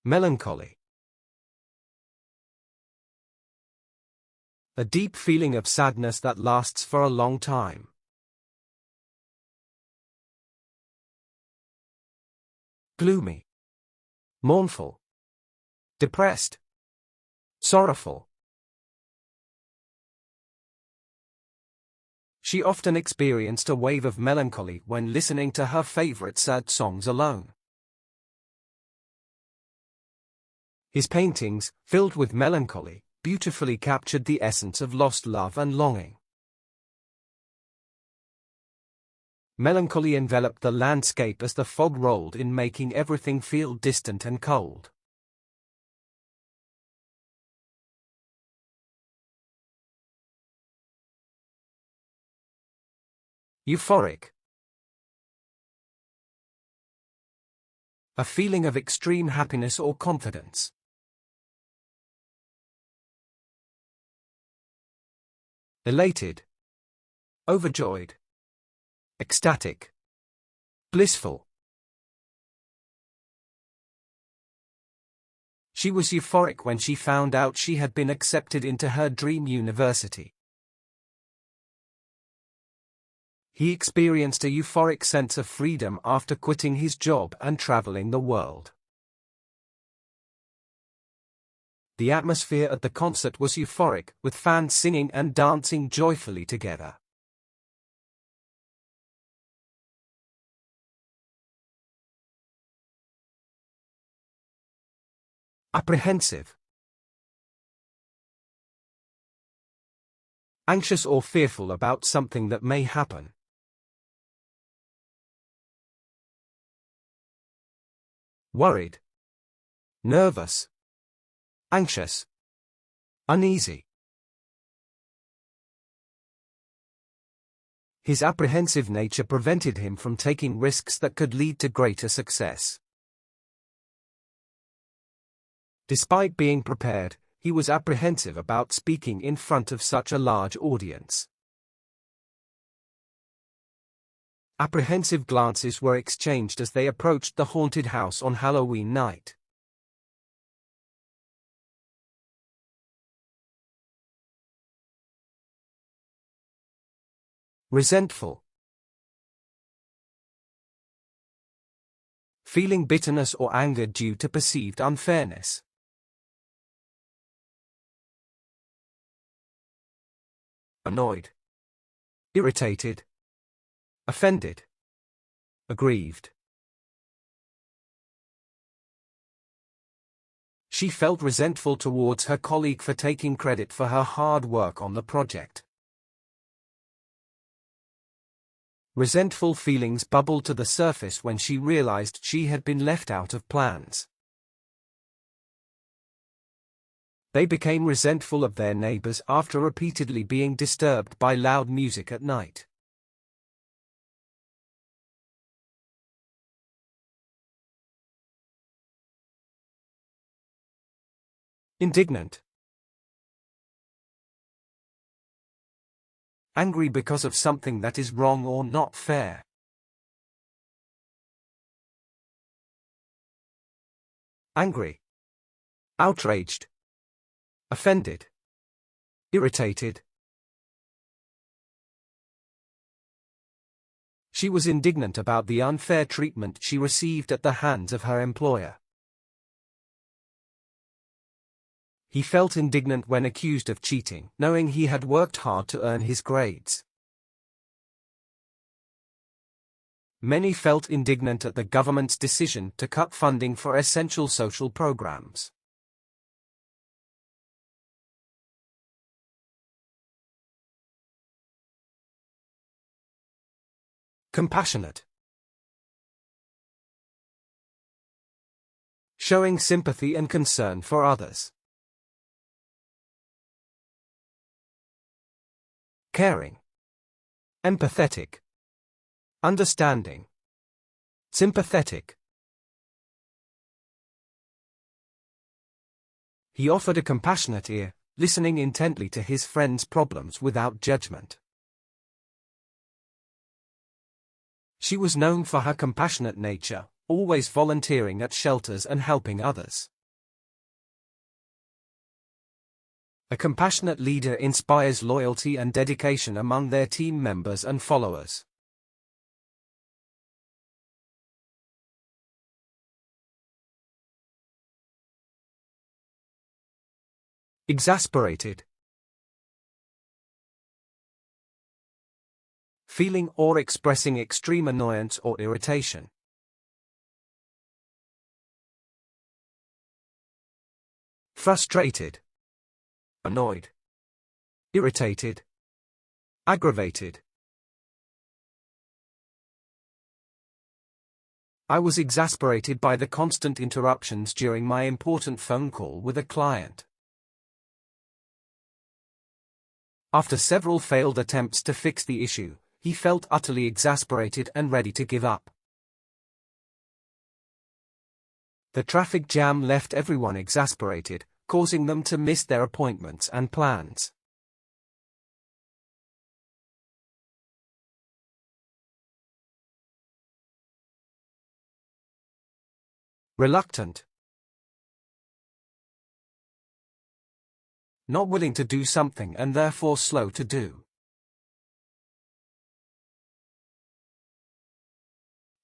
Melancholy. A deep feeling of sadness that lasts for a long time. Gloomy. Mournful. Depressed. Sorrowful. She often experienced a wave of melancholy when listening to her favorite sad songs alone. His paintings, filled with melancholy, beautifully captured the essence of lost love and longing. Melancholy enveloped the landscape as the fog rolled in, making everything feel distant and cold. Euphoric. A feeling of extreme happiness or confidence. Elated. Overjoyed. Ecstatic. Blissful. She was euphoric when she found out she had been accepted into her dream university. He experienced a euphoric sense of freedom after quitting his job and traveling the world. The atmosphere at the concert was euphoric, with fans singing and dancing joyfully together. Apprehensive. Anxious or fearful about something that may happen. Worried. Nervous. Anxious. Uneasy. His apprehensive nature prevented him from taking risks that could lead to greater success. Despite being prepared, he was apprehensive about speaking in front of such a large audience. Apprehensive glances were exchanged as they approached the haunted house on Halloween night. Resentful. Feeling bitterness or anger due to perceived unfairness. Annoyed. Irritated. Offended. Aggrieved. She felt resentful towards her colleague for taking credit for her hard work on the project. Resentful feelings bubbled to the surface when she realized she had been left out of plans. They became resentful of their neighbors after repeatedly being disturbed by loud music at night. Indignant. Angry because of something that is wrong or not fair. Angry. Outraged. Offended. Irritated. She was indignant about the unfair treatment she received at the hands of her employer. He felt indignant when accused of cheating, knowing he had worked hard to earn his grades. Many felt indignant at the government's decision to cut funding for essential social programs. Compassionate. Showing sympathy and concern for others. Caring. Empathetic. Understanding. Sympathetic. He offered a compassionate ear, listening intently to his friend's problems without judgment. She was known for her compassionate nature, always volunteering at shelters and helping others. A compassionate leader inspires loyalty and dedication among their team members and followers. Exasperated. Feeling or expressing extreme annoyance or irritation. Frustrated. Annoyed. Irritated. Aggravated. I was exasperated by the constant interruptions during my important phone call with a client. After several failed attempts to fix the issue, he felt utterly exasperated and ready to give up. The traffic jam left everyone exasperated, causing them to miss their appointments and plans. Reluctant. Not willing to do something and therefore slow to do.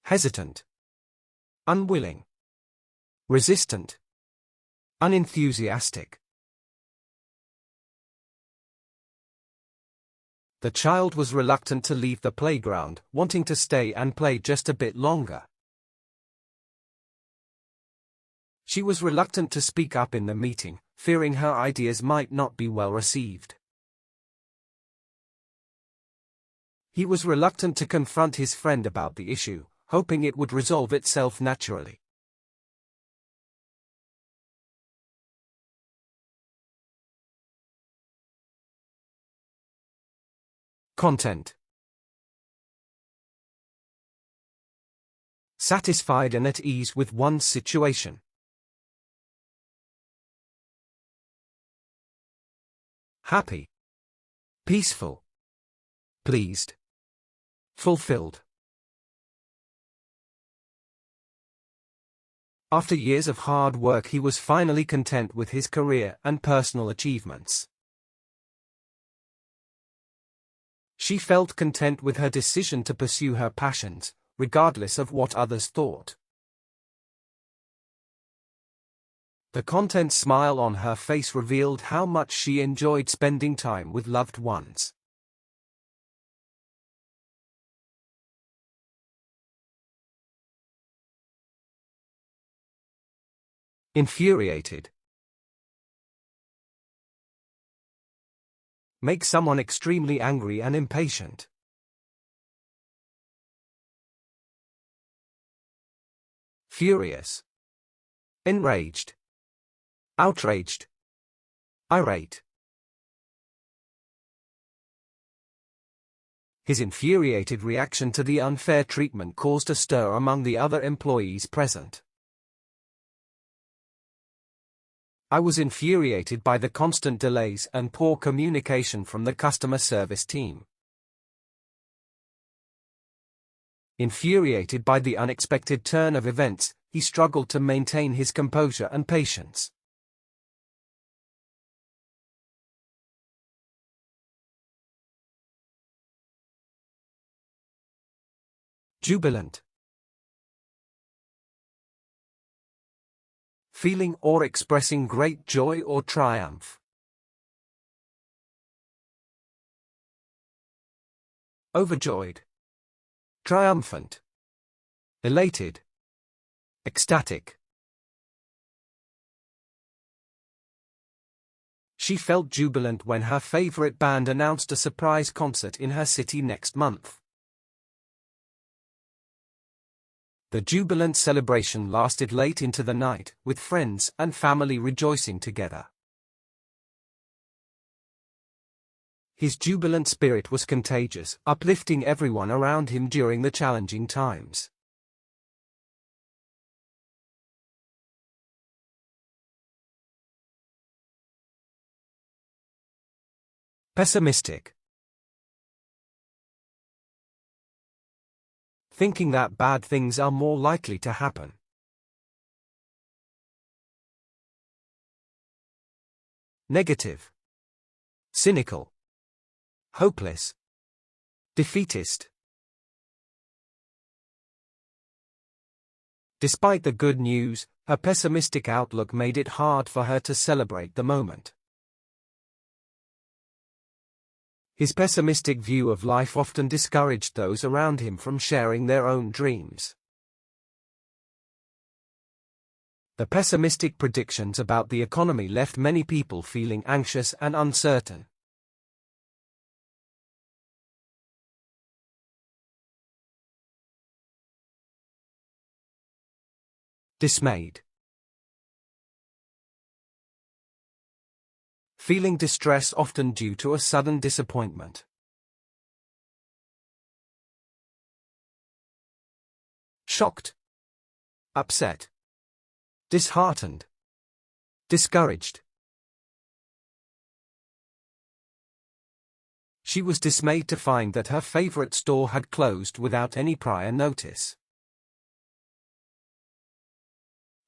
Hesitant. Unwilling. Resistant. Unenthusiastic. The child was reluctant to leave the playground, wanting to stay and play just a bit longer. She was reluctant to speak up in the meeting, fearing her ideas might not be well received. He was reluctant to confront his friend about the issue, hoping it would resolve itself naturally. Content. Satisfied and at ease with one's situation. Happy. Peaceful. Pleased. Fulfilled. After years of hard work, he was finally content with his career and personal achievements. She felt content with her decision to pursue her passions, regardless of what others thought. The content smile on her face revealed how much she enjoyed spending time with loved ones. Infuriated. Make someone extremely angry and impatient. Furious. Enraged. Outraged. Irate. His infuriated reaction to the unfair treatment caused a stir among the other employees present. I was infuriated by the constant delays and poor communication from the customer service team. Infuriated by the unexpected turn of events, he struggled to maintain his composure and patience. Jubilant. Feeling or expressing great joy or triumph. Overjoyed. Triumphant. Elated. Ecstatic. She felt jubilant when her favorite band announced a surprise concert in her city next month. The jubilant celebration lasted late into the night, with friends and family rejoicing together. His jubilant spirit was contagious, uplifting everyone around him during the challenging times. Pessimistic. thinking that bad things are more likely to happen. Negative. Cynical. Hopeless. Defeatist. Despite the good news, her pessimistic outlook made it hard for her to celebrate the moment. His pessimistic view of life often discouraged those around him from sharing their own dreams. The pessimistic predictions about the economy left many people feeling anxious and uncertain. Dismayed. Feeling distress often due to a sudden disappointment. Shocked. Upset. Disheartened. Discouraged. She was dismayed to find that her favorite store had closed without any prior notice.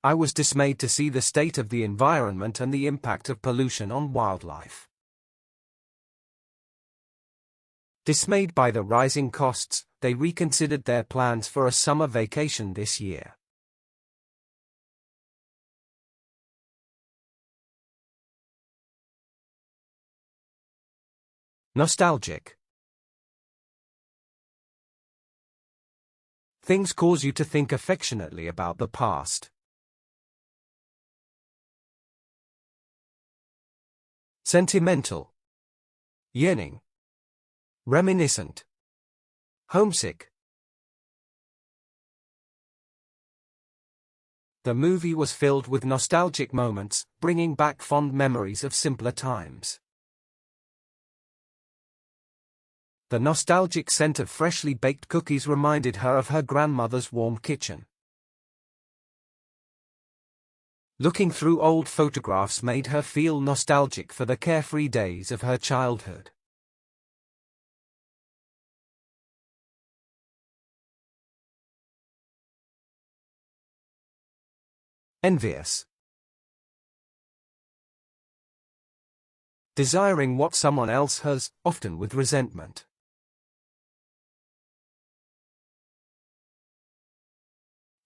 I was dismayed to see the state of the environment and the impact of pollution on wildlife. Dismayed by the rising costs, they reconsidered their plans for a summer vacation this year. Nostalgic. Things cause you to think affectionately about the past. Sentimental. Yearning. Reminiscent. Homesick. The movie was filled with nostalgic moments, bringing back fond memories of simpler times. The nostalgic scent of freshly baked cookies reminded her of her grandmother's warm kitchen. Looking through old photographs made her feel nostalgic for the carefree days of her childhood. Envious. Desiring what someone else has, often with resentment.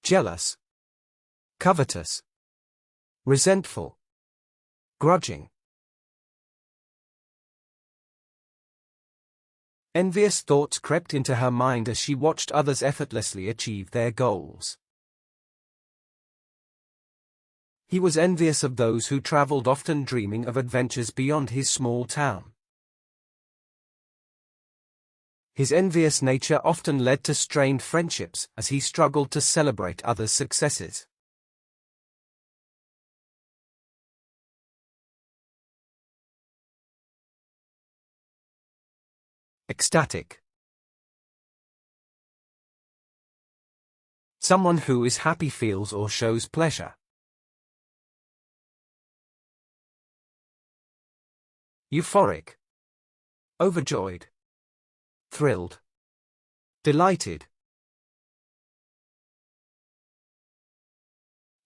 Jealous. Covetous. Resentful. Grudging. Envious thoughts crept into her mind as she watched others effortlessly achieve their goals. He was envious of those who traveled, often dreaming of adventures beyond his small town. His envious nature often led to strained friendships as he struggled to celebrate others' successes. Ecstatic. Someone who is happy feels or shows pleasure. Euphoric. Overjoyed. Thrilled. Delighted.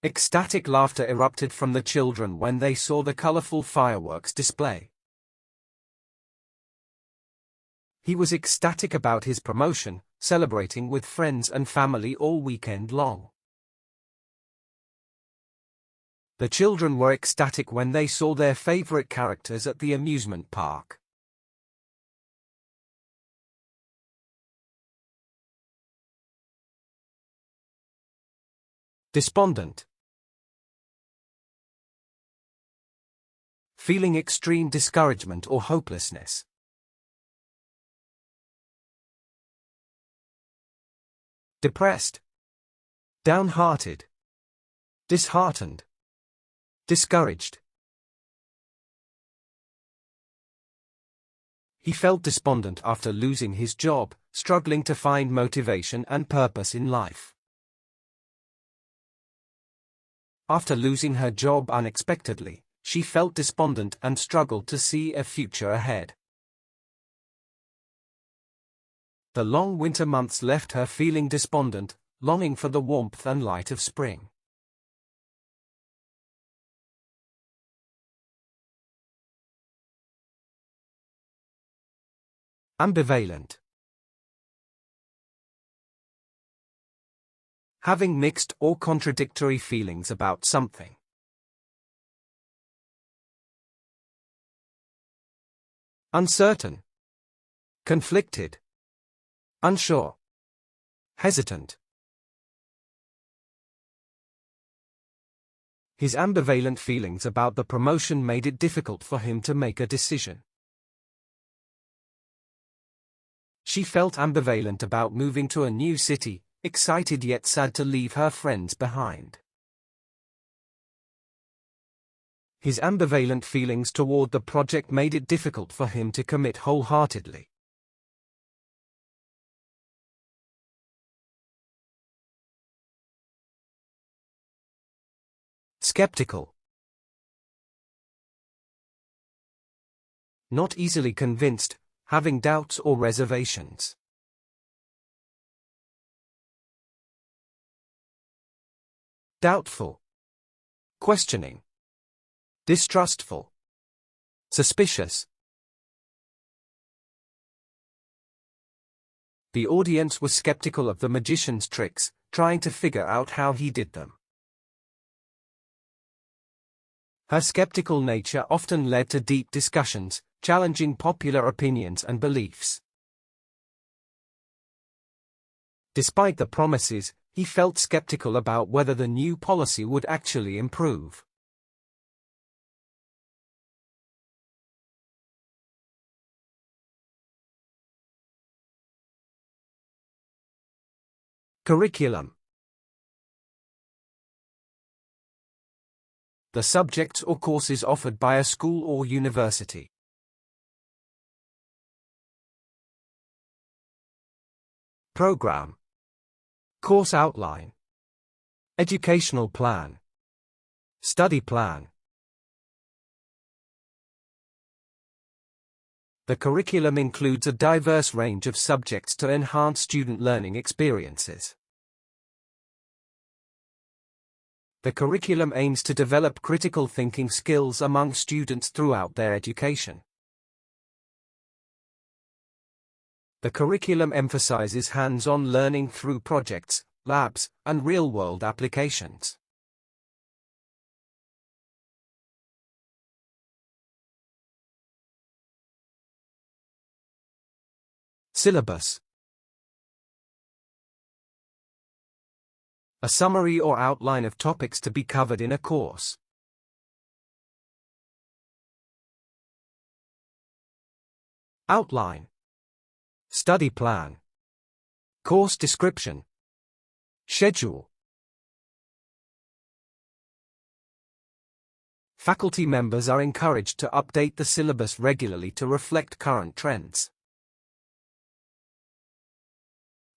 Ecstatic laughter erupted from the children when they saw the colorful fireworks display. He was ecstatic about his promotion, celebrating with friends and family all weekend long. The children were ecstatic when they saw their favorite characters at the amusement park. Despondent. Feeling extreme discouragement or hopelessness. Depressed. Downhearted. Disheartened. Discouraged. He felt despondent after losing his job, struggling to find motivation and purpose in life. After losing her job unexpectedly, she felt despondent and struggled to see a future ahead. The long winter months left her feeling despondent, longing for the warmth and light of spring. Ambivalent. Having mixed or contradictory feelings about something. Uncertain. Conflicted. Unsure. Hesitant. His ambivalent feelings about the promotion made it difficult for him to make a decision. She felt ambivalent about moving to a new city, excited yet sad to leave her friends behind. His ambivalent feelings toward the project made it difficult for him to commit wholeheartedly. Skeptical. Not easily convinced, having doubts or reservations. Doubtful. Questioning. Distrustful. Suspicious. The audience was skeptical of the magician's tricks, trying to figure out how he did them. Her skeptical nature often led to deep discussions, challenging popular opinions and beliefs. Despite the promises, he felt skeptical about whether the new policy would actually improve. Curriculum. The subjects or courses offered by a school or university. Program. Course outline. Educational plan. Study plan. The curriculum includes a diverse range of subjects to enhance student learning experiences. The curriculum aims to develop critical thinking skills among students throughout their education. The curriculum emphasizes hands-on learning through projects, labs, and real-world applications. Syllabus. A summary or outline of topics to be covered in a course. Outline. Study plan. Course description. Schedule. Faculty members are encouraged to update the syllabus regularly to reflect current trends.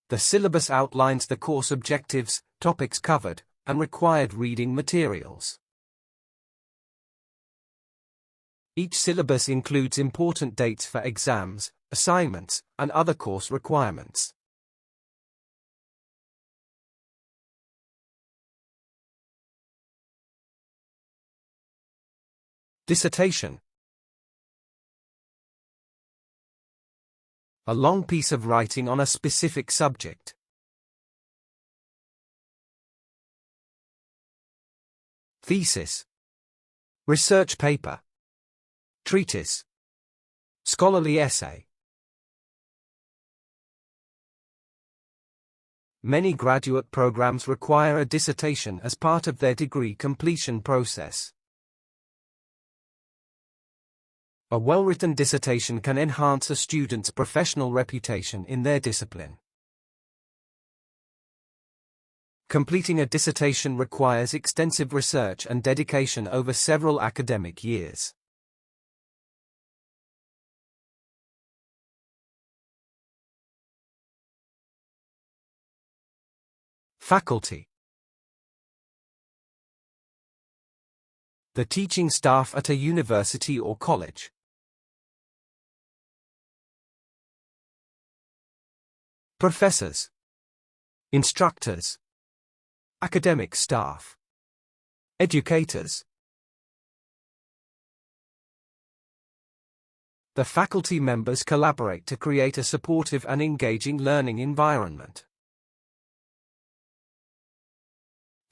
The syllabus outlines the course objectives, topics covered, and required reading materials. Each syllabus includes important dates for exams, assignments, and other course requirements. Dissertation. A long piece of writing on a specific subject. Thesis. Research paper. Treatise. Scholarly essay. Many graduate programs require a dissertation as part of their degree completion process. A well-written dissertation can enhance a student's professional reputation in their discipline. Completing a dissertation requires extensive research and dedication over several academic years. Faculty. The teaching staff at a university or college. professors, instructors, academic staff, educators. The faculty members collaborate to create a supportive and engaging learning environment.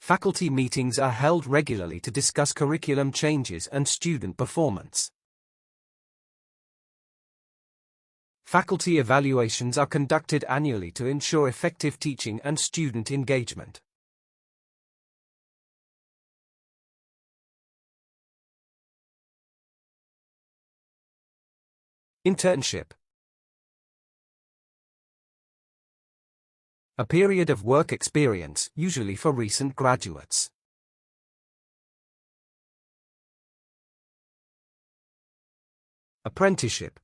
Faculty meetings are held regularly to discuss curriculum changes and student performance. Faculty evaluations are conducted annually to ensure effective teaching and student engagement. Internship. A period of work experience, usually for recent graduates. Apprenticeship.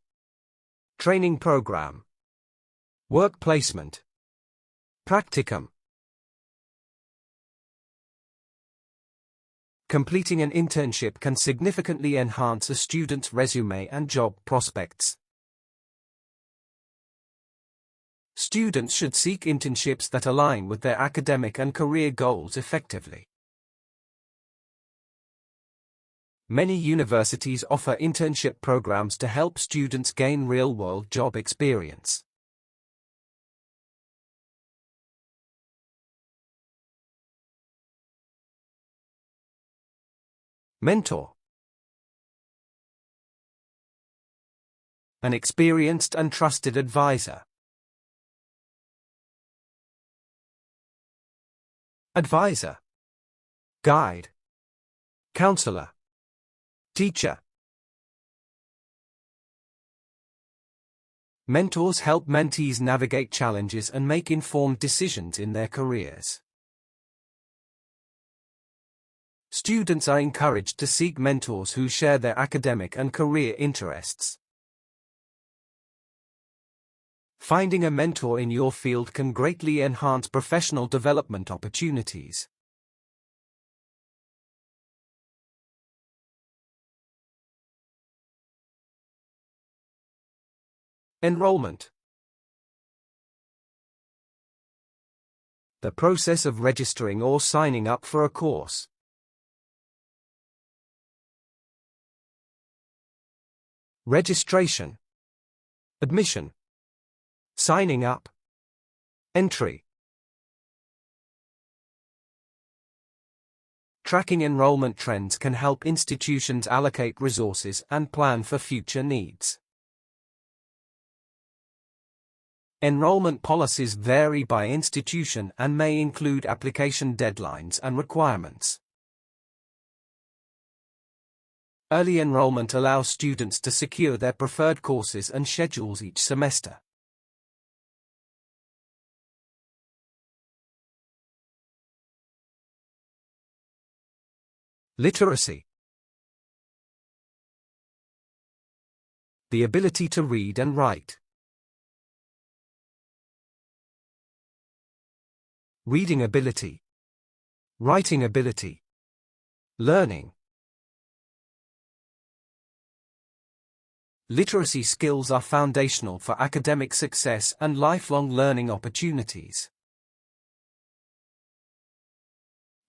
Training program. Work placement. Practicum. Completing an internship can significantly enhance a student's resume and job prospects. Students should seek internships that align with their academic and career goals effectively. Many universities offer internship programs to help students gain real-world job experience. Mentor. An experienced and trusted advisor. Advisor. Guide. Counselor. Teacher. Mentors help mentees navigate challenges and make informed decisions in their careers. Students are encouraged to seek mentors who share their academic and career interests. Finding a mentor in your field can greatly enhance professional development opportunities. Enrollment. The process of registering or signing up for a course. Registration. Admission. Signing up. Entry. Tracking enrollment trends can help institutions allocate resources and plan for future needs. Enrollment policies vary by institution and may include application deadlines and requirements. Early enrollment allows students to secure their preferred courses and schedules each semester. Literacy. The ability to read and write. Reading ability. Writing ability. Learning. Literacy skills are foundational for academic success and lifelong learning opportunities.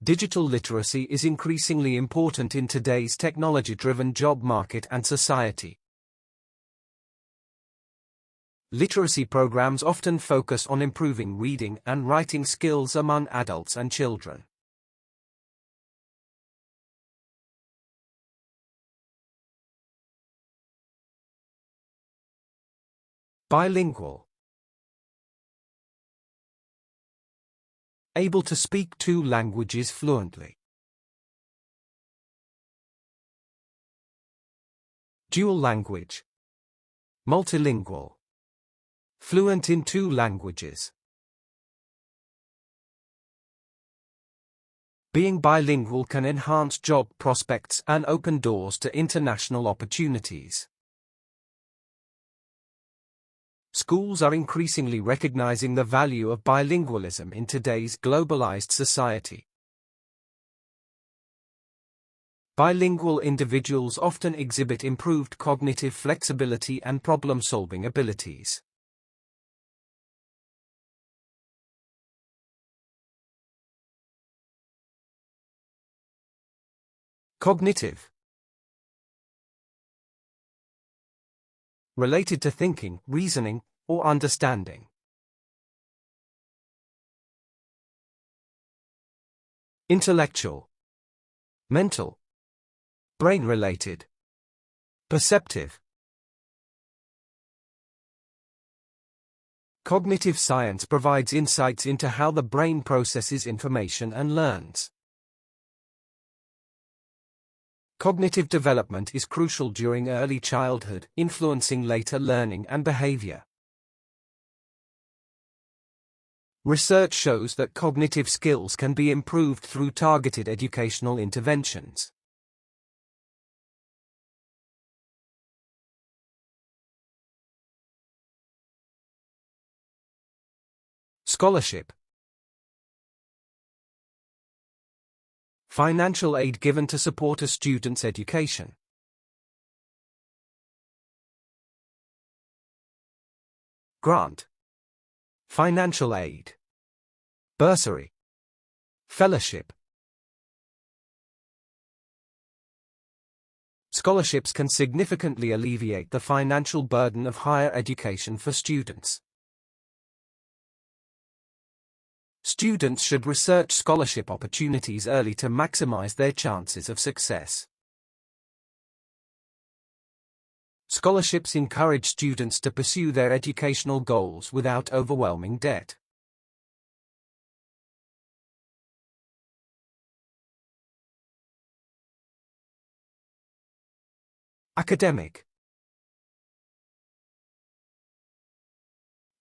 Digital literacy is increasingly important in today's technology-driven job market and society. Literacy programs often focus on improving reading and writing skills among adults and children. Bilingual. Able to speak 2 languages fluently. Dual language. Multilingual. Fluent in 2 languages. Being bilingual can enhance job prospects and open doors to international opportunities. Schools are increasingly recognizing the value of bilingualism in today's globalized society. Bilingual individuals often exhibit improved cognitive flexibility and problem-solving abilities. Cognitive. Related to thinking, reasoning, or understanding. Intellectual. Mental. Brain-related. Perceptive. Cognitive science provides insights into how the brain processes information and learns. Cognitive development is crucial during early childhood, influencing later learning and behavior. Research shows that cognitive skills can be improved through targeted educational interventions. Scholarship. Financial aid given to support a student's education. Grant. Financial aid. Bursary. Fellowship. Scholarships can significantly alleviate the financial burden of higher education for students. Students should research scholarship opportunities early to maximize their chances of success. Scholarships encourage students to pursue their educational goals without overwhelming debt. Academic.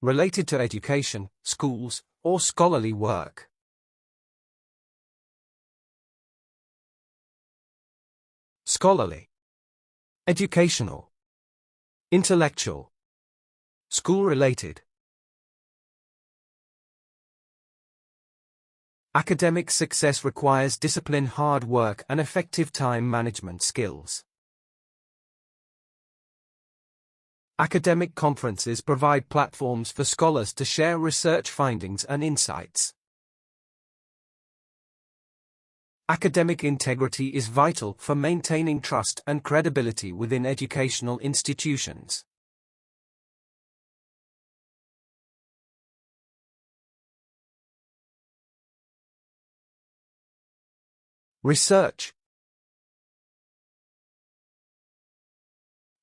Related to education, schools, or scholarly work. Scholarly. Educational. Intellectual. School-related. Academic success requires discipline, hard work, and effective time management skills. Academic conferences provide platforms for scholars to share research findings and insights. Academic integrity is vital for maintaining trust and credibility within educational institutions. Research.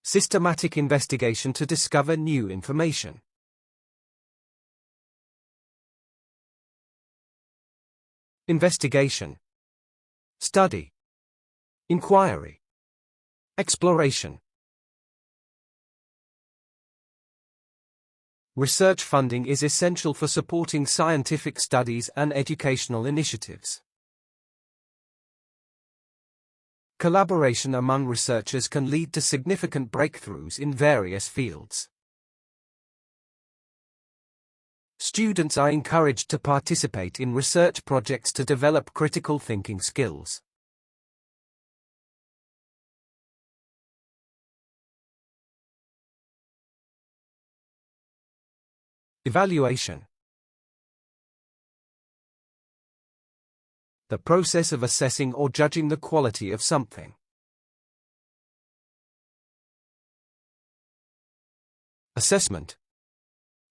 Systematic investigation to discover new information. Investigation. Study. Inquiry. Exploration. Research funding is essential for supporting scientific studies and educational initiatives. Collaboration among researchers can lead to significant breakthroughs in various fields. Students are encouraged to participate in research projects to develop critical thinking skills. Evaluation. The process of assessing or judging the quality of something. Assessment.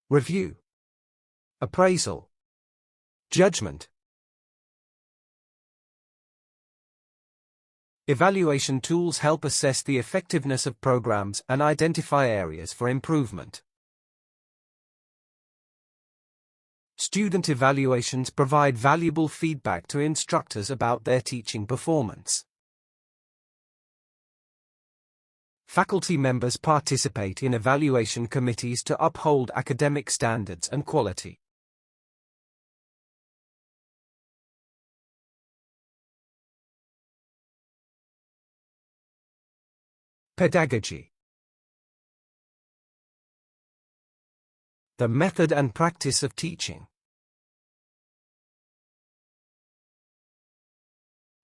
Review. Appraisal. Judgment. Evaluation tools help assess the effectiveness of programs and identify areas for improvement. Student evaluations provide valuable feedback to instructors about their teaching performance. Faculty members participate in evaluation committees to uphold academic standards and quality. Pedagogy. The method and practice of teaching.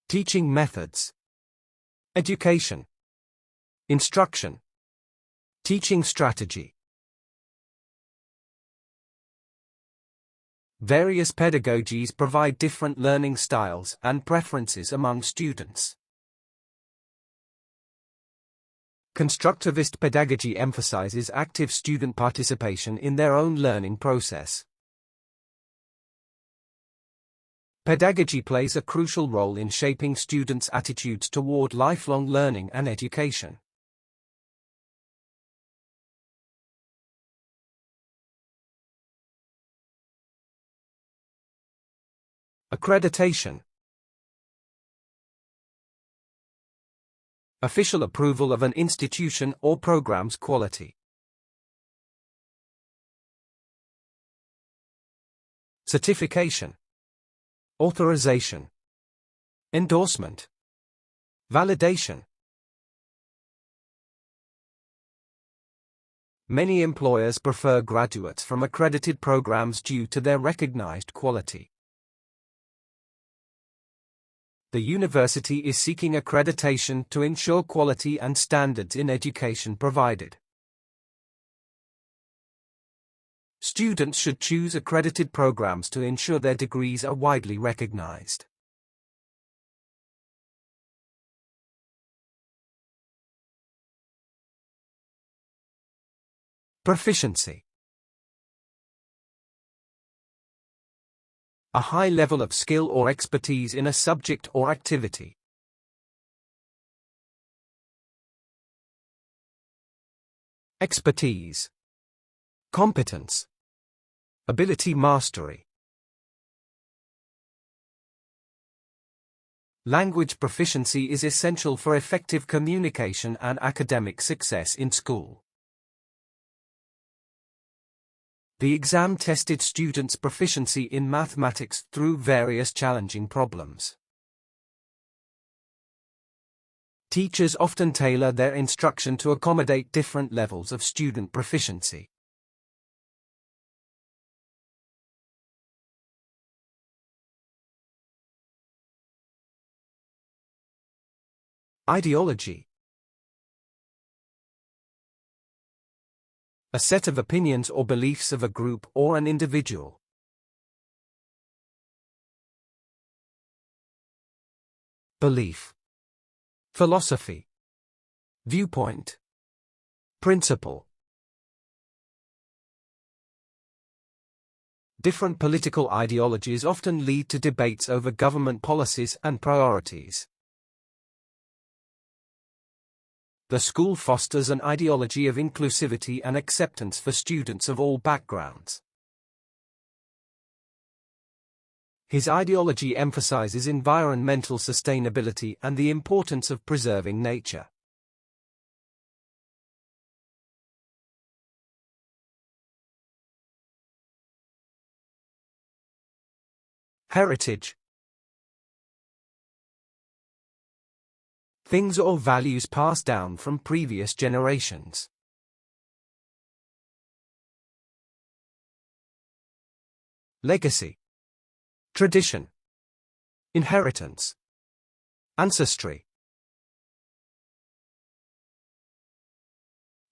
Teaching methods. Education. Instruction. Teaching strategy. Various pedagogies provide different learning styles and preferences among students. Constructivist pedagogy emphasizes active student participation in their own learning process. Pedagogy plays a crucial role in shaping students' attitudes toward lifelong learning and education. Accreditation. Official approval of an institution or program's quality. Certification. Authorization. Endorsement. Validation. Many employers prefer graduates from accredited programs due to their recognized quality. The university is seeking accreditation to ensure quality and standards in education provided. Students should choose accredited programs to ensure their degrees are widely recognized. Proficiency. A high level of skill or expertise in a subject or activity. Expertise. Competence. Ability mastery. Language proficiency is essential for effective communication and academic success in school. The exam tested students' proficiency in mathematics through various challenging problems. Teachers often tailor their instruction to accommodate different levels of student proficiency. Ideology. A set of opinions or beliefs of a group or an individual. Belief. Philosophy. Viewpoint. Principle. Different political ideologies often lead to debates over government policies and priorities. The school fosters an ideology of inclusivity and acceptance for students of all backgrounds. His ideology emphasizes environmental sustainability and the importance of preserving nature. Heritage. Things or values passed down from previous generations. Legacy. Tradition. Inheritance. Ancestry.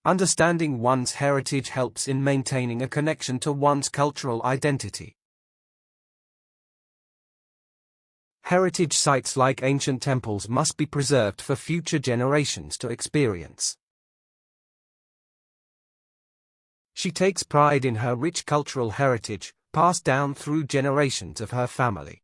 Understanding one's heritage helps in maintaining a connection to one's cultural identity. Heritage sites like ancient temples must be preserved for future generations to experience. She takes pride in her rich cultural heritage, passed down through generations of her family.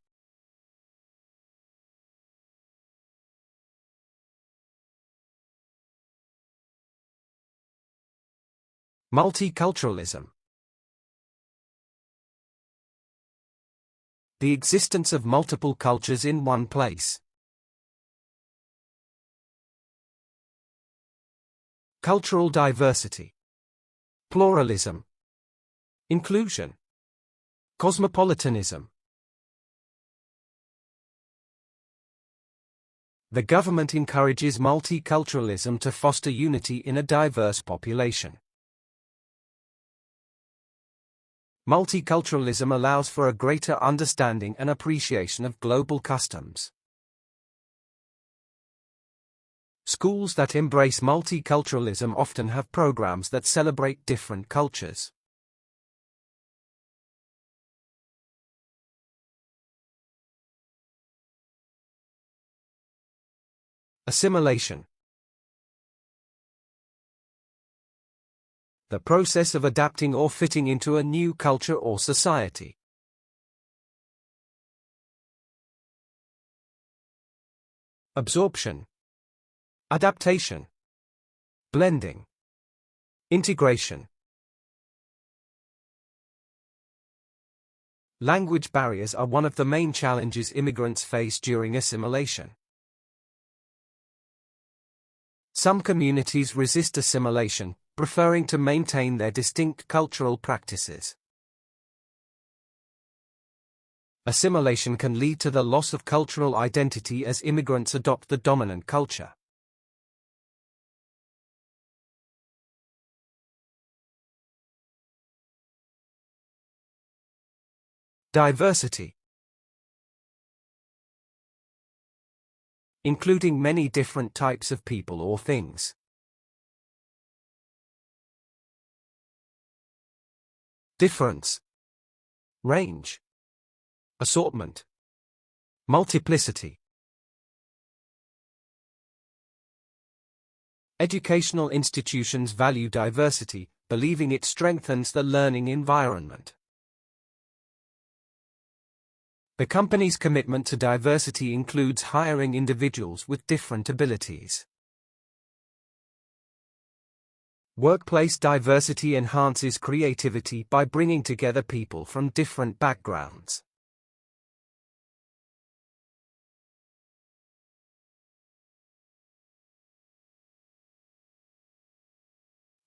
Multiculturalism. The existence of multiple cultures in one place. Cultural diversity. Pluralism. Inclusion. Cosmopolitanism. The government encourages multiculturalism to foster unity in a diverse population. Multiculturalism allows for a greater understanding and appreciation of global customs. Schools that embrace multiculturalism often have programs that celebrate different cultures. Assimilation. The process of adapting or fitting into a new culture or society. Absorption. Adaptation. Blending. Integration. Language barriers are one of the main challenges immigrants face during assimilation. Some communities resist assimilation, preferring to maintain their distinct cultural practices. Assimilation can lead to the loss of cultural identity as immigrants adopt the dominant culture. Diversity. Including many different types of people or things. Difference. Range. Assortment. Multiplicity. Educational institutions value diversity, believing it strengthens the learning environment. The company's commitment to diversity includes hiring individuals with different abilities. Workplace diversity enhances creativity by bringing together people from different backgrounds.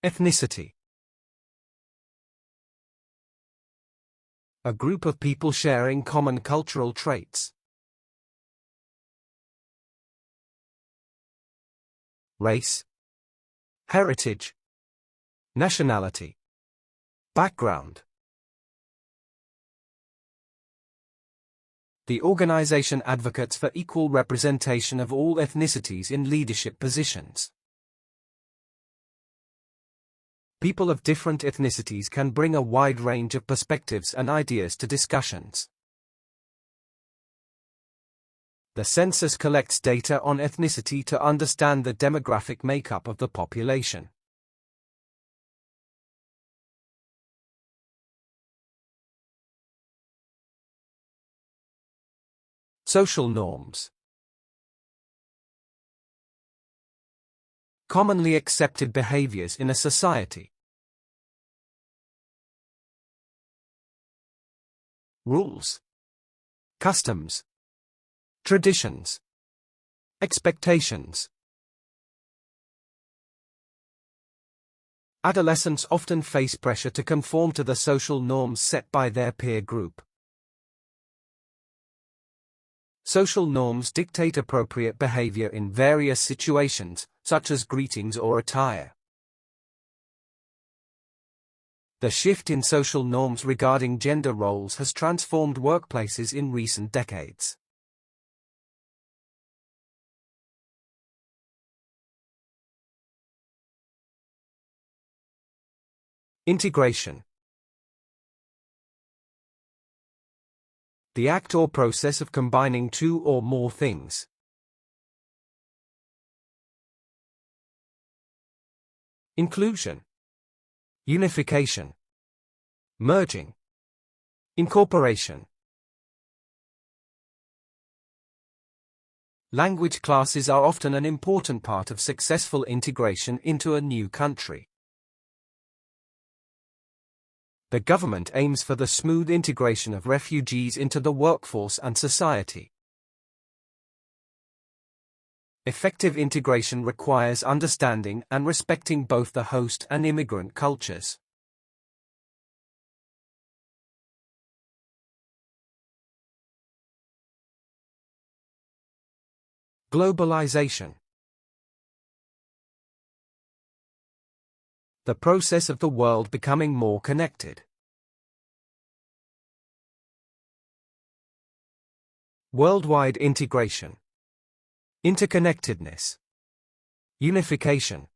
Ethnicity. A group of people sharing common cultural traits. Race. Heritage. Nationality. Background. The organization advocates for equal representation of all ethnicities in leadership positions. People of different ethnicities can bring a wide range of perspectives and ideas to discussions. The census collects data on ethnicity to understand the demographic makeup of the population. Social norms. Commonly accepted behaviors in a society. Rules. Customs. Traditions. Expectations. Adolescents often face pressure to conform to the social norms set by their peer group. Social norms dictate appropriate behavior in various situations, such as greetings or attire. The shift in social norms regarding gender roles has transformed workplaces in recent decades. Integration. The act or process of combining two or more things. Inclusion. Unification. Merging. Incorporation. Language classes are often an important part of successful integration into a new country. The government aims for the smooth integration of refugees into the workforce and society. Effective integration requires understanding and respecting both the host and immigrant cultures. Globalization. The process of the world becoming more connected. Worldwide integration. Interconnectedness. Unification.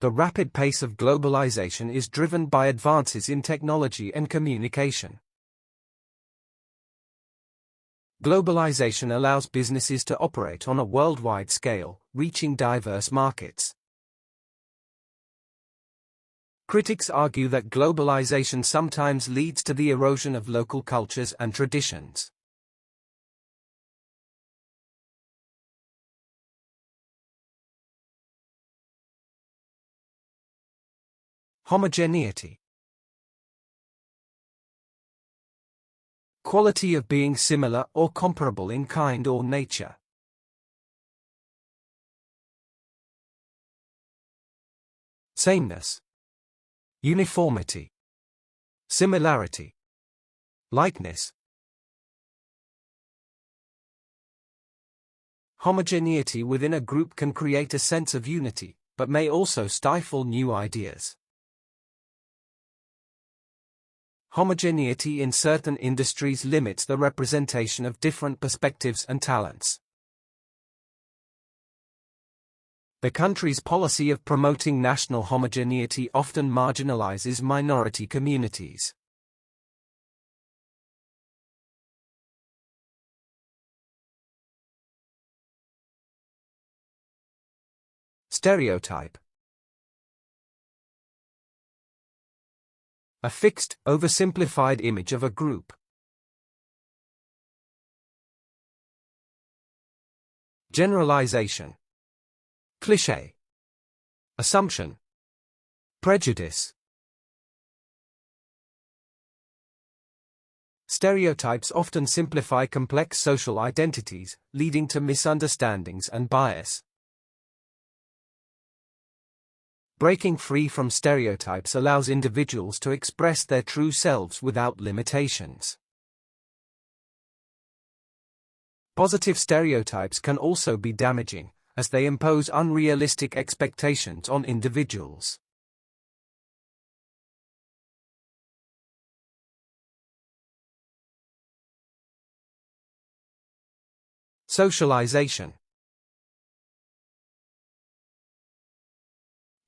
The rapid pace of globalization is driven by advances in technology and communication. Globalization allows businesses to operate on a worldwide scale, reaching diverse markets. Critics argue that globalization sometimes leads to the erosion of local cultures and traditions. Homogeneity. Quality of being similar or comparable in kind or nature. Sameness. Uniformity. Similarity. Likeness. Homogeneity within a group can create a sense of unity, but may also stifle new ideas. Homogeneity in certain industries limits the representation of different perspectives and talents. The country's policy of promoting national homogeneity often marginalizes minority communities. Stereotype. A fixed, oversimplified image of a group. Generalization. Cliché. Assumption. Prejudice. Stereotypes often simplify complex social identities, leading to misunderstandings and bias. Breaking free from stereotypes allows individuals to express their true selves without limitations. Positive stereotypes can also be damaging, as they impose unrealistic expectations on individuals. Socialization.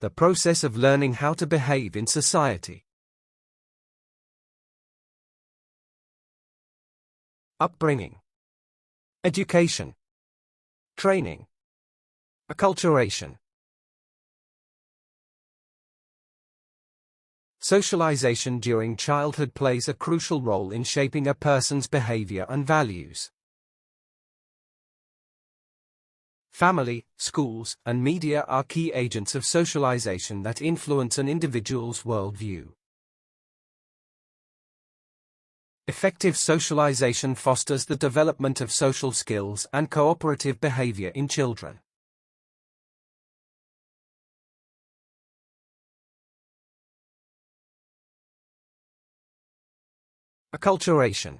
The process of learning how to behave in society. Upbringing. Education. Training. Acculturation. Socialization during childhood plays a crucial role in shaping a person's behavior and values. Family, schools, and media are key agents of socialization that influence an individual's worldview. Effective socialization fosters the development of social skills and cooperative behavior in children. Acculturation.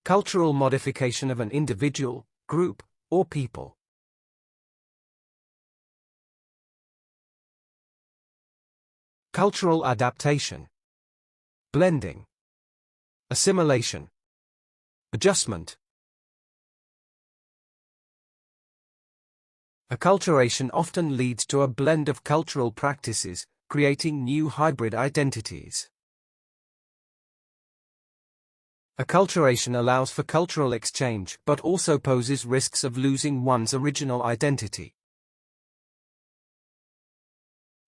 Cultural modification of an individual, group, or people. Cultural adaptation. Blending. Assimilation. Adjustment. Acculturation often leads to a blend of cultural practices, creating new hybrid identities. Acculturation allows for cultural exchange but also poses risks of losing one's original identity.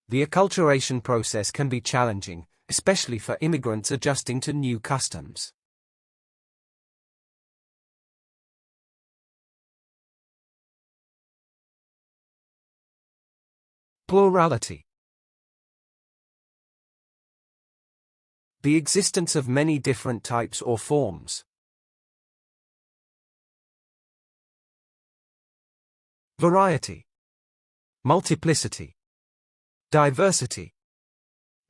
The acculturation process can be challenging, especially for immigrants adjusting to new customs. Plurality. The existence of many different types or forms. Variety. Multiplicity. Diversity.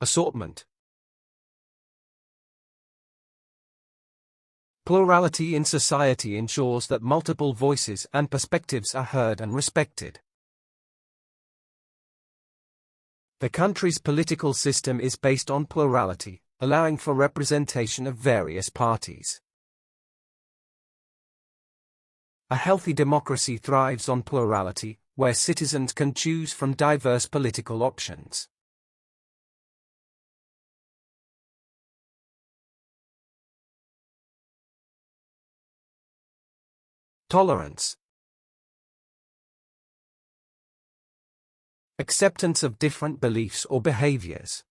Assortment. Plurality in society ensures that multiple voices and perspectives are heard and respected. The country's political system is based on plurality, allowing for representation of various parties. A healthy democracy thrives on plurality, where citizens can choose from diverse political options. Tolerance. Acceptance of different beliefs or behaviors.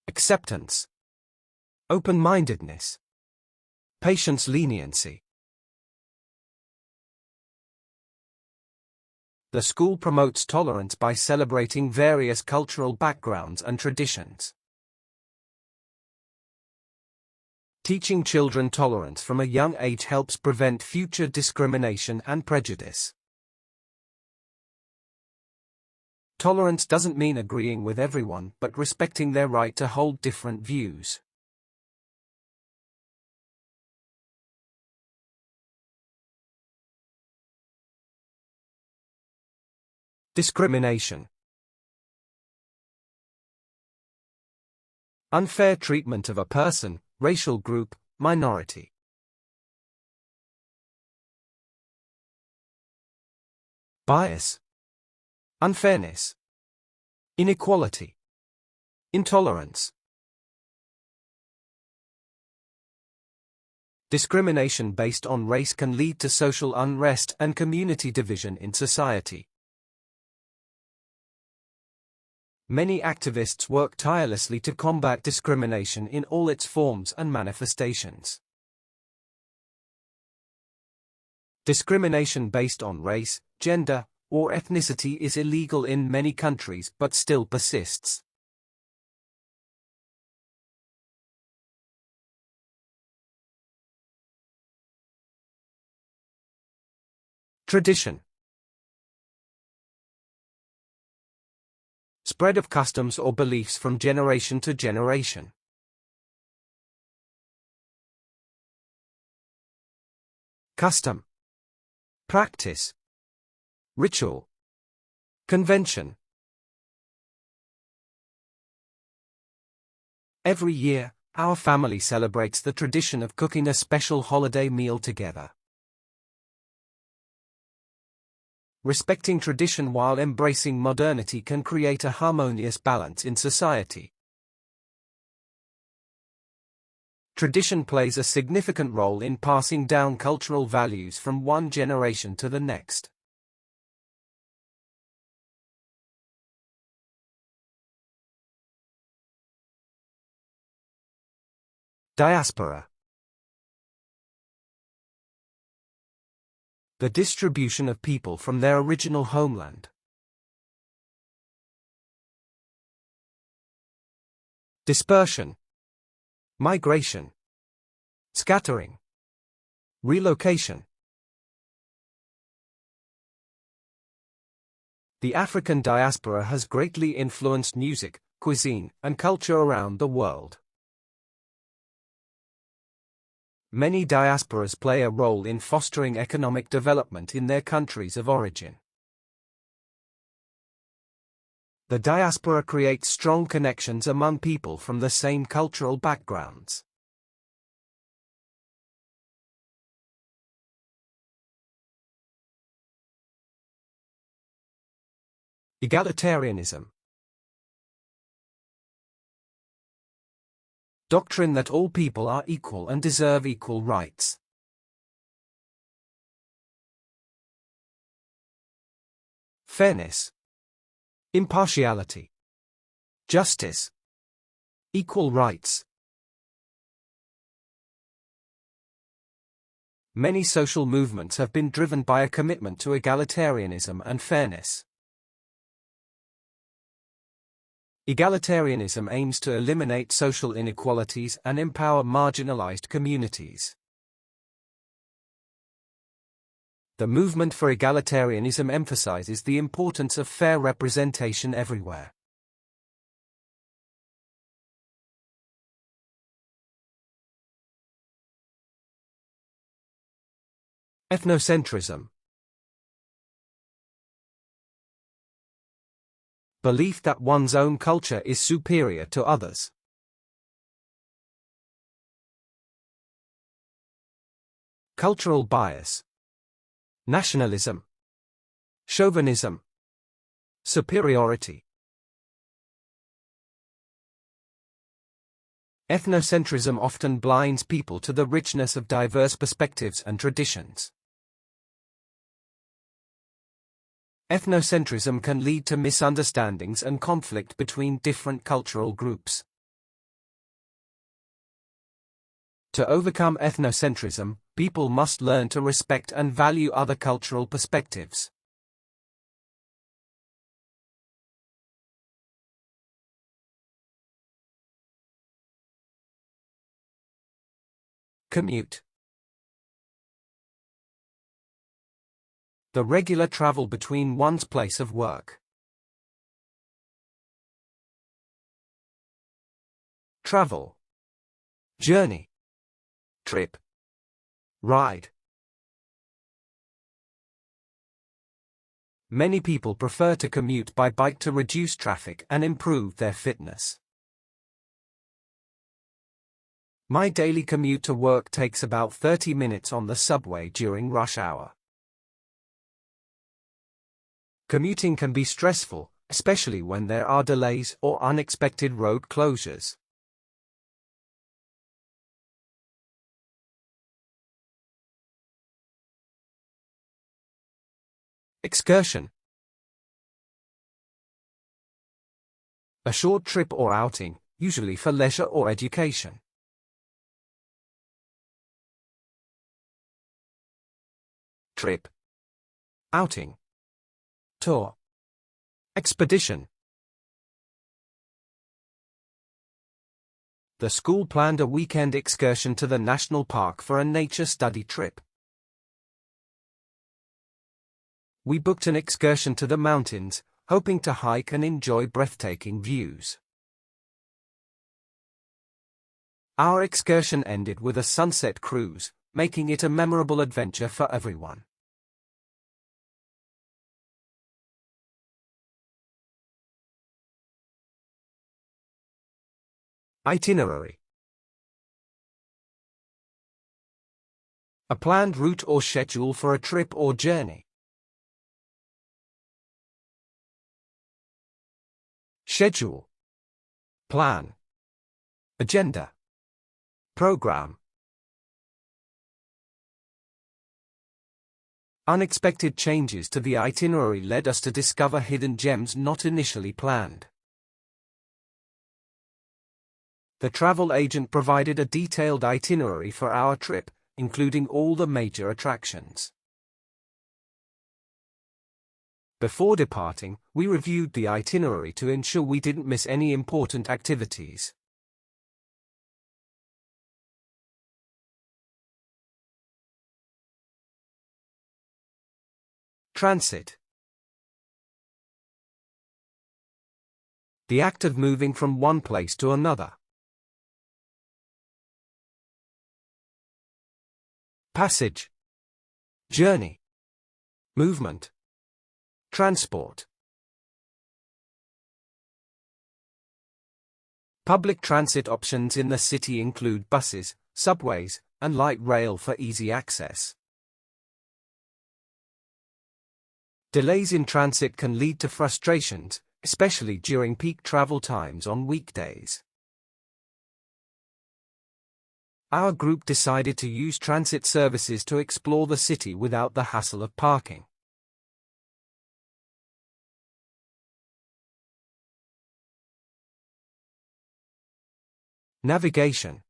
Acceptance. Open-mindedness. Patience, leniency. The school promotes tolerance by celebrating various cultural backgrounds and traditions. Teaching children tolerance from a young age helps prevent future discrimination and prejudice. Tolerance doesn't mean agreeing with everyone, but respecting their right to hold different views. Discrimination. Unfair treatment of a person, racial group, minority. Bias. Unfairness. Inequality. Intolerance. Discrimination based on race can lead to social unrest and community division in society. Many activists work tirelessly to combat discrimination in all its forms and manifestations. Discrimination based on race, gender, or ethnicity is illegal in many countries but still persists. Tradition. Spread of customs or beliefs from generation to generation. Custom. Practice. Ritual. Convention. Every year, our family celebrates the tradition of cooking a special holiday meal together. Respecting tradition while embracing modernity can create a harmonious balance in society. Tradition plays a significant role in passing down cultural values from one generation to the next. Diaspora. The distribution of people from their original homeland. Dispersion. Migration. Scattering. Relocation. The African diaspora has greatly influenced music, cuisine, and culture around the world. Many diasporas play a role in fostering economic development in their countries of origin. The diaspora creates strong connections among people from the same cultural backgrounds. Egalitarianism. Doctrine that all people are equal and deserve equal rights. Fairness. Impartiality. Justice. Equal rights. Many social movements have been driven by a commitment to egalitarianism and fairness. Egalitarianism aims to eliminate social inequalities and empower marginalized communities. The movement for egalitarianism emphasizes the importance of fair representation everywhere. Ethnocentrism. Belief that one's own culture is superior to others. Cultural bias. Nationalism. Chauvinism. Superiority. Ethnocentrism often blinds people to the richness of diverse perspectives and traditions. Ethnocentrism can lead to misunderstandings and conflict between different cultural groups. To overcome ethnocentrism, people must learn to respect and value other cultural perspectives. Commute. The regular travel between one's place of work. Travel. Journey. Trip. Ride. Many people prefer to commute by bike to reduce traffic and improve their fitness. My daily commute to work takes about 30 minutes on the subway during rush hour. Commuting can be stressful, especially when there are delays or unexpected road closures. Excursion. A short trip or outing, usually for leisure or education. Trip. Outing. Tour. Expedition. The school planned a weekend excursion to the national park for a nature study trip. We booked an excursion to the mountains, hoping to hike and enjoy breathtaking views. Our excursion ended with a sunset cruise, making it a memorable adventure for everyone. Itinerary. A planned route or schedule for a trip or journey. Schedule. Plan. Agenda. Program. Unexpected changes to the itinerary led us to discover hidden gems not initially planned. The travel agent provided a detailed itinerary for our trip, including all the major attractions. Before departing, we reviewed the itinerary to ensure we didn't miss any important activities. Transit. The act of moving from one place to another. Passage. Journey. Movement. Transport. Public transit options in the city include buses, subways, and light rail for easy access. Delays in transit can lead to frustrations, especially during peak travel times on weekdays. Our group decided to use transit services to explore the city without the hassle of parking. Navigation.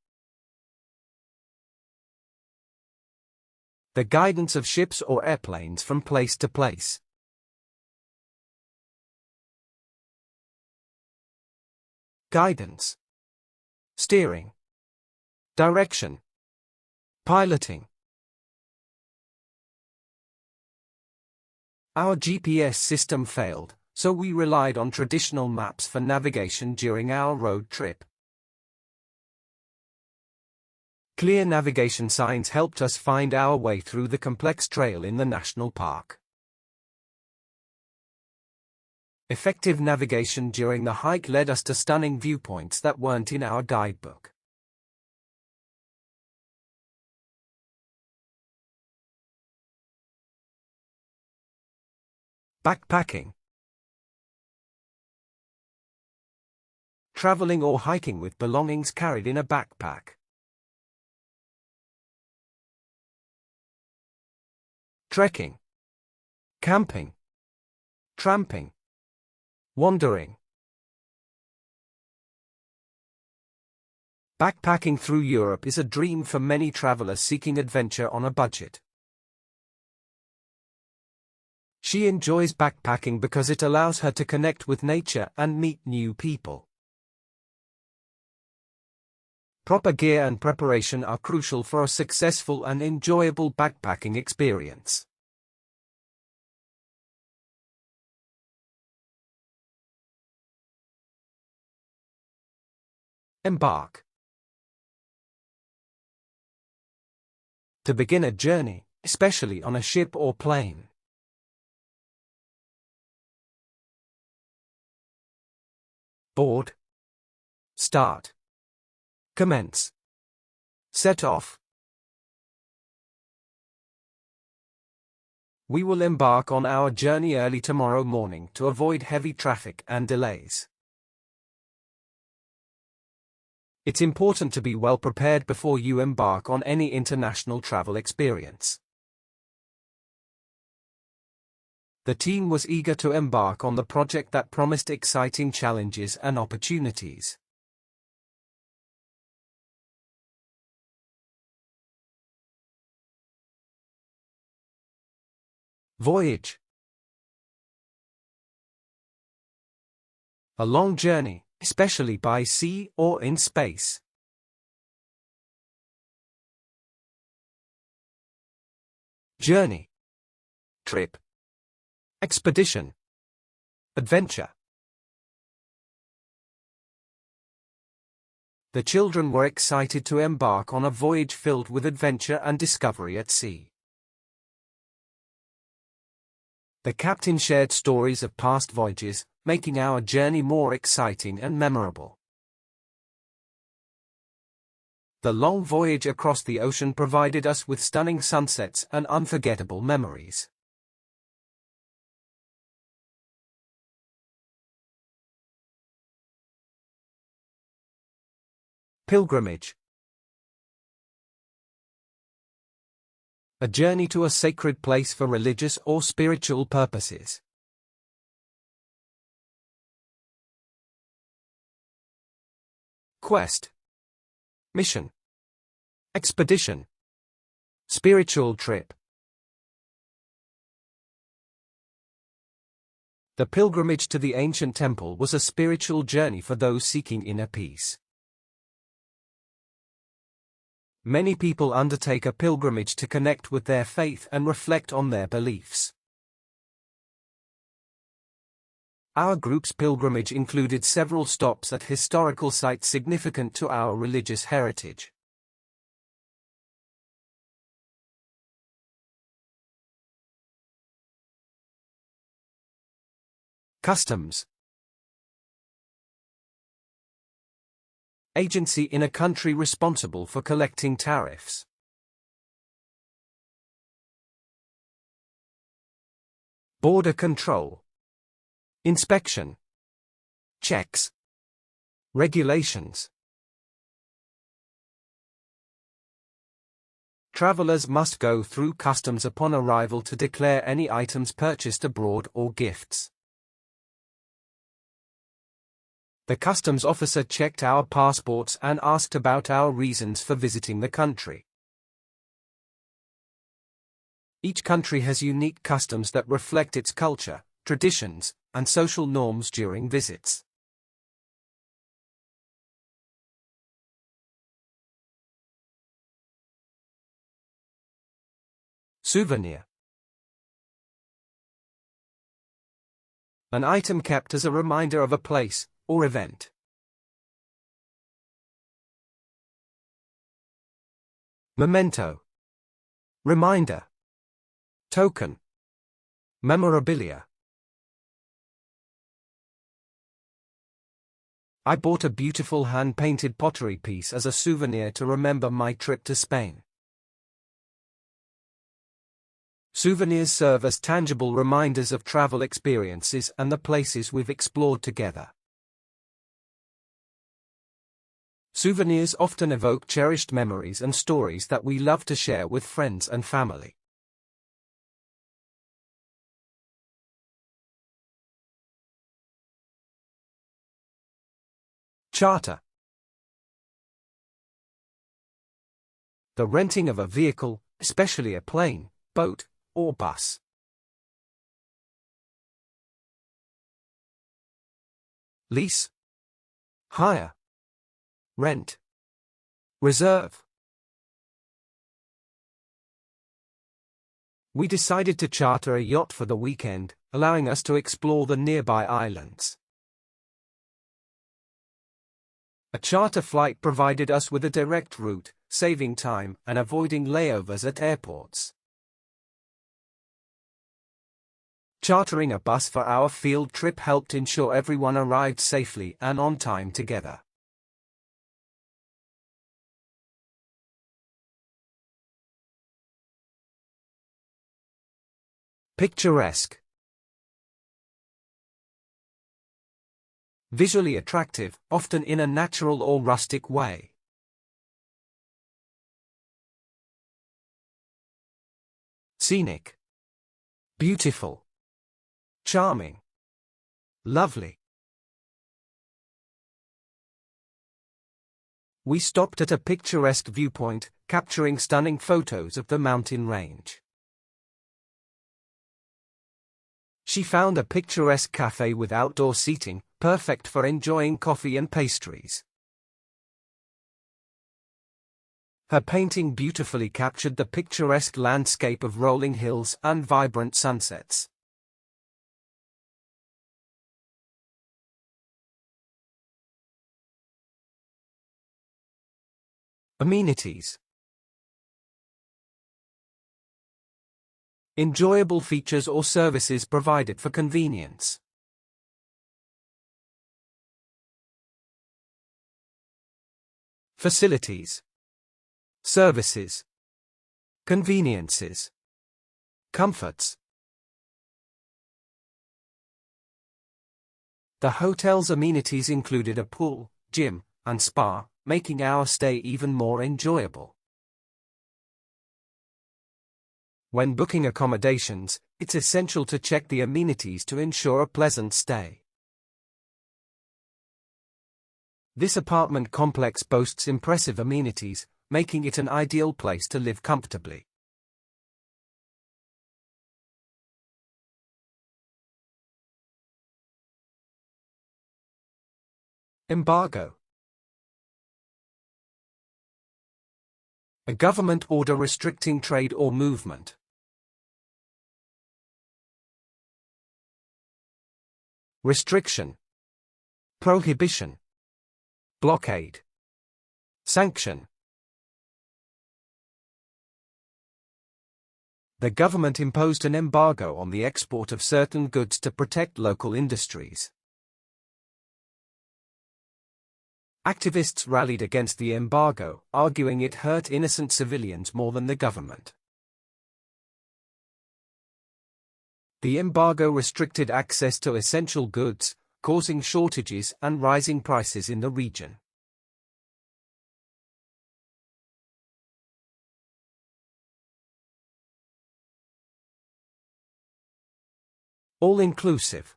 The guidance of ships or airplanes from place to place. Guidance. Steering. Direction. Piloting. Our GPS system failed, so we relied on traditional maps for navigation during our road trip. Clear navigation signs helped us find our way through the complex trail in the national park. Effective navigation during the hike led us to stunning viewpoints that weren't in our guidebook. Backpacking. Traveling or hiking with belongings carried in a backpack. Trekking. Camping. tramping, wandering. Backpacking through Europe is a dream for many travelers seeking adventure on a budget. She enjoys backpacking because it allows her to connect with nature and meet new people. Proper gear and preparation are crucial for a successful and enjoyable backpacking experience. Embark. To begin a journey, especially on a ship or plane. Board. Start. Commence. Set off. We will embark on our journey early tomorrow morning to avoid heavy traffic and delays. It's important to be well prepared before you embark on any international travel experience. The team was eager to embark on the project that promised exciting challenges and opportunities. Voyage. A long journey, especially by sea or in space. Journey. Trip. Expedition. Adventure. The children were excited to embark on a voyage filled with adventure and discovery at sea. The captain shared stories of past voyages, making our journey more exciting and memorable. The long voyage across the ocean provided us with stunning sunsets and unforgettable memories. Pilgrimage. A journey to a sacred place for religious or spiritual purposes. Quest. Mission. Expedition. Spiritual trip. The pilgrimage to the ancient temple was a spiritual journey for those seeking inner peace. Many people undertake a pilgrimage to connect with their faith and reflect on their beliefs. Our group's pilgrimage included several stops at historical sites significant to our religious heritage. Customs. Agency in a country responsible for collecting tariffs. Border control. Inspection. Checks. Regulations. Travelers must go through customs upon arrival to declare any items purchased abroad or gifts. The customs officer checked our passports and asked about our reasons for visiting the country. Each country has unique customs that reflect its culture, traditions, and social norms during visits. Souvenir. An item kept as a reminder of a place or event. Memento. Reminder. Token. Memorabilia. I bought a beautiful hand-painted pottery piece as a souvenir to remember my trip to Spain. Souvenirs serve as tangible reminders of travel experiences and the places we've explored together. Souvenirs often evoke cherished memories and stories that we love to share with friends and family. Charter. The renting of a vehicle, especially a plane, boat, or bus. Lease. Hire. Rent. Reserve. We decided to charter a yacht for the weekend, allowing us to explore the nearby islands. A charter flight provided us with a direct route, saving time and avoiding layovers at airports. Chartering a bus for our field trip helped ensure everyone arrived safely and on time together. Picturesque. Visually attractive, often in a natural or rustic way. Scenic. Beautiful. Charming. Lovely. We stopped at a picturesque viewpoint, capturing stunning photos of the mountain range. She found a picturesque cafe with outdoor seating, perfect for enjoying coffee and pastries. Her painting beautifully captured the picturesque landscape of rolling hills and vibrant sunsets. Amenities. Enjoyable features or services provided for convenience. Facilities. Services. Conveniences. Comforts. The hotel's amenities included a pool, gym, and spa, making our stay even more enjoyable. When booking accommodations, it's essential to check the amenities to ensure a pleasant stay. This apartment complex boasts impressive amenities, making it an ideal place to live comfortably. Embargo. A government order restricting trade or movement. Restriction. Prohibition. Blockade. Sanction. The government imposed an embargo on the export of certain goods to protect local industries. Activists rallied against the embargo, arguing it hurt innocent civilians more than the government. The embargo restricted access to essential goods, causing shortages and rising prices in the region. All-inclusive.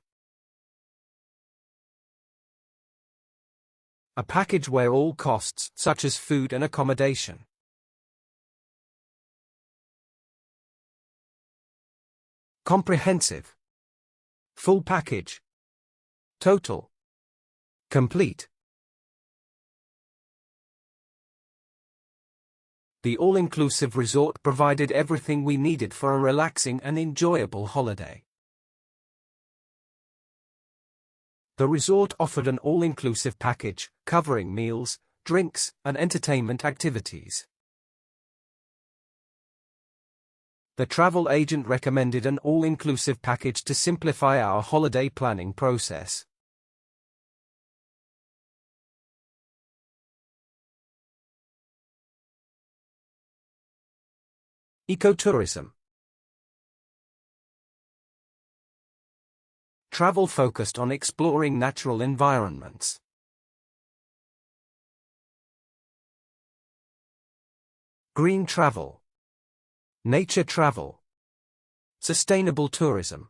A package where all costs, such as food and accommodation. Comprehensive. Full package. Total. Complete. The all-inclusive resort provided everything we needed for a relaxing and enjoyable holiday. The resort offered an all-inclusive package, covering meals, drinks, and entertainment activities. The travel agent recommended an all-inclusive package to simplify our holiday planning process. Ecotourism. Travel focused on exploring natural environments. Green travel. Nature travel. Sustainable tourism.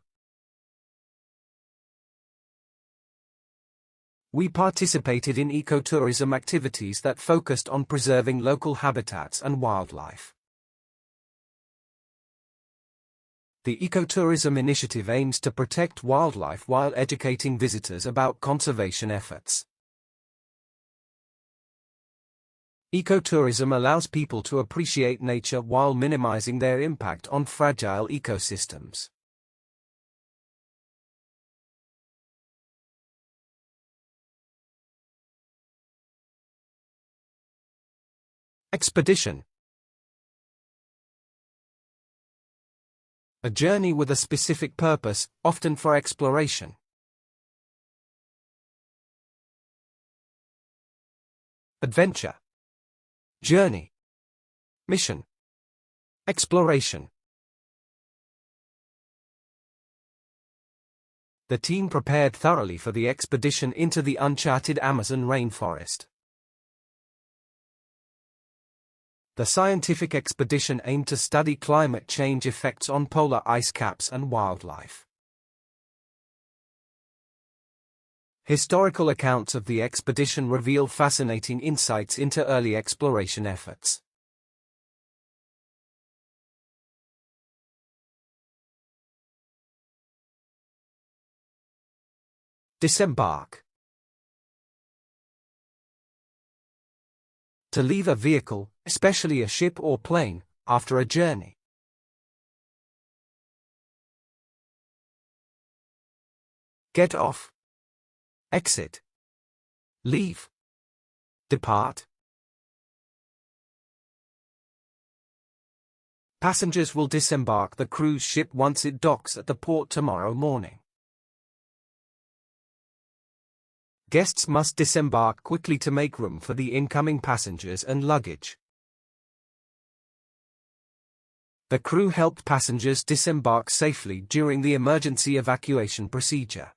We participated in ecotourism activities that focused on preserving local habitats and wildlife. The ecotourism initiative aims to protect wildlife while educating visitors about conservation efforts. Ecotourism allows people to appreciate nature while minimizing their impact on fragile ecosystems. Expedition. A journey with a specific purpose, often for exploration. Adventure. Journey. Mission. Exploration. The team prepared thoroughly for the expedition into the uncharted Amazon rainforest. The scientific expedition aimed to study climate change effects on polar ice caps and wildlife. Historical accounts of the expedition reveal fascinating insights into early exploration efforts. Disembark. To leave a vehicle, especially a ship or plane, after a journey. Get off. Exit. Leave. Depart. Passengers will disembark the cruise ship once it docks at the port tomorrow morning. Guests must disembark quickly to make room for the incoming passengers and luggage. The crew helped passengers disembark safely during the emergency evacuation procedure.